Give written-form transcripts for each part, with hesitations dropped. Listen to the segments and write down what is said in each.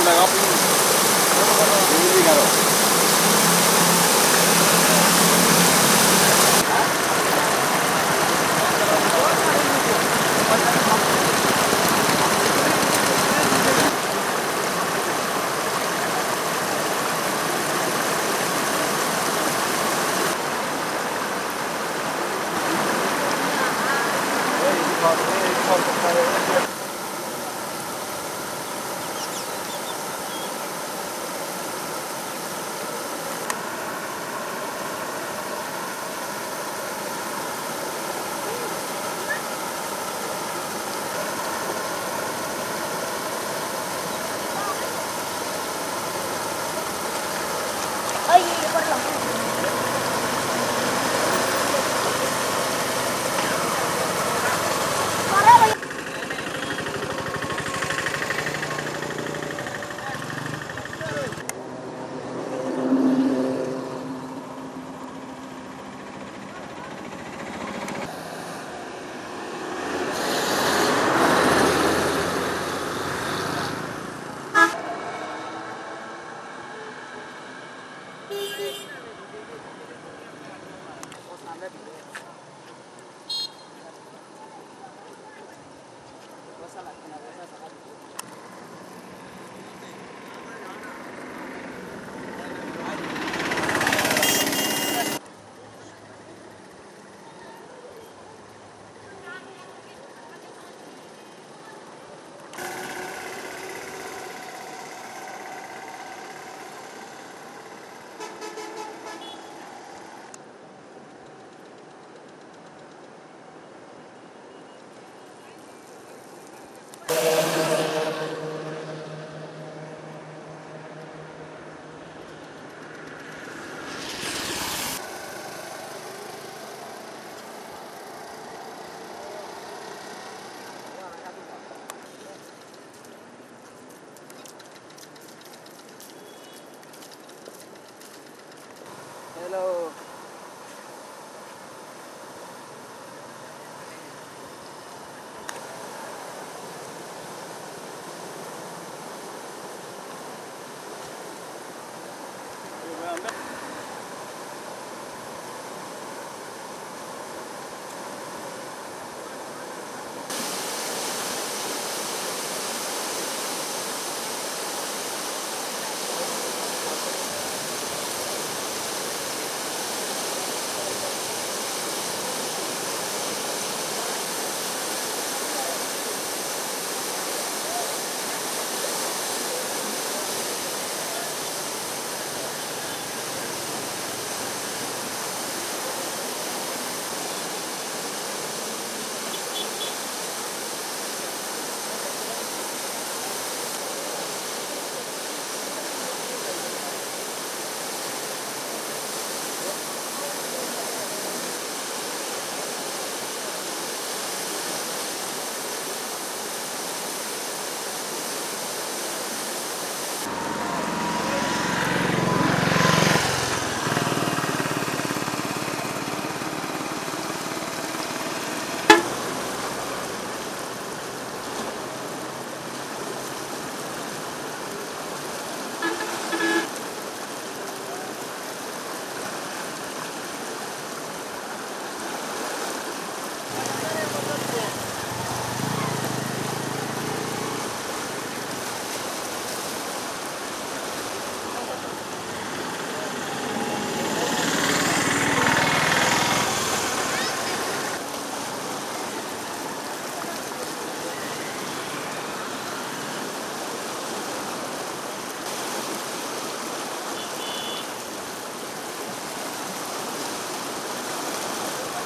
Hello.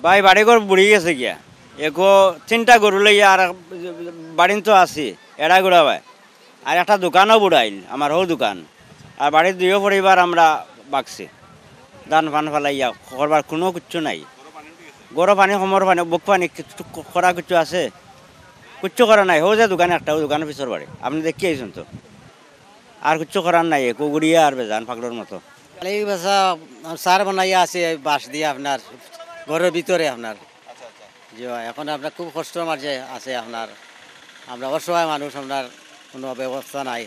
ভাই বাড়ি ঘর বুড়ি গেছে গিয়া এগো 3টা গরু লইয়া আর বাড়িন তো আছি এড়া গুড়া ভাই আর একটা দোকানও বুড়াইল আমার হো দোকান আর বাড়ির 2 পরিবার আমরা বাগছি ধান ফান ফেলাইয়া করবার কোনো কিচ্ছু নাই গরম পানি সমর পানি বুক পানি কিছু করা কিছু আছে কিচ্ছু করা নাই হো যে দোকানে একটা দোকানের পিছর বাড়ি আপনি দেখি আইসুন তো আর কিচ্ছু করার নাই কুগুড়িয়া আর বেজান পাগলোর মতো এই বাসা সার বানাইয়া আছে বাঁশ দিয়ে আপনার ঘরের ভিতরে আপনার যে এখন আপনার খুব কষ্ট মাঝে আছে আপনার আমরা অসহায় মানুষ আপনার কোনো ব্যবস্থা নাই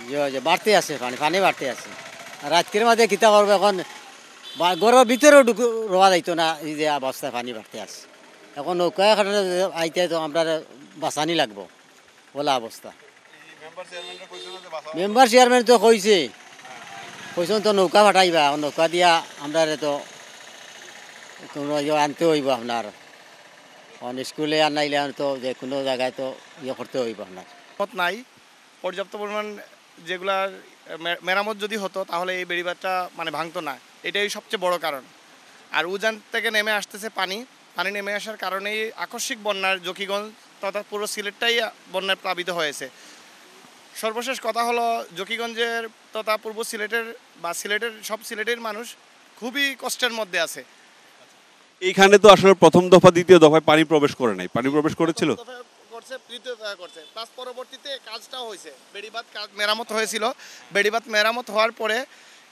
যে বাড়তে আছে পানি পানি বাড়তে আছে আর রাতকের মাঝে কিতা করবো এখন ঘরের ভিতরেও রোয়া যাইতো না এই যে অবস্থায় পানি বাড়তে আছে এখন নৌকা এখানে আইতে তো আমরা বাঁচানি লাগবো বলা অবস্থা মেম্বার চেয়ারম্যান তো কইছে কইছেন তো নৌকা ফাটাইবা নৌকা দিয়া আমরা তো কোনো আনতে হইব আপনার স্কুলে আর নাইলে তো যে কোনো জায়গায় তো ইয়ে করতে হইব আপনার মেরামত নাই পর্যাপ্ত পরিমাণ যেগুলার মেরামত যদি হতো তাহলে এই বেড়িবাঁধটা মানে ভাঙতো না, এটাই সবচেয়ে বড় কারণ। আর উজান থেকে নেমে আসতেছে পানি, পানি নেমে আসার কারণেই আকস্মিক বন্যার জকিগঞ্জ তথা পুরো সিলেটটাই বন্যায় প্লাবিত হয়েছে। সর্বশেষ কথা হলো জকিগঞ্জের তথা পূর্ব সিলেটের বা সিলেটের সব সিলেটের মানুষ খুবই কষ্টের মধ্যে আছে। এইখানে তো আসলে প্রথম দফা দ্বিতীয় দফায় পানি প্রবেশ করে নাই, পানি প্রবেশ করেছিল করছে তৃতীয় করছে প্লাস পরবর্তীতে কাজটাও হয়েছে, বেড়িবাঁধ কাজ মেরামত হয়েছিল। বেড়িবাঁধ মেরামত হওয়ার পরে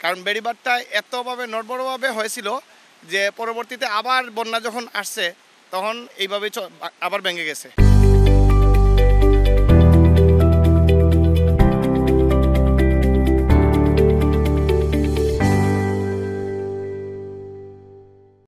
কারণ বেড়িবাঁধটা এতভাবে নড়বড়ভাবে হয়েছিল যে পরবর্তীতে আবার বন্যা যখন আসছে তখন এইভাবেই আবার ভেঙে গেছে।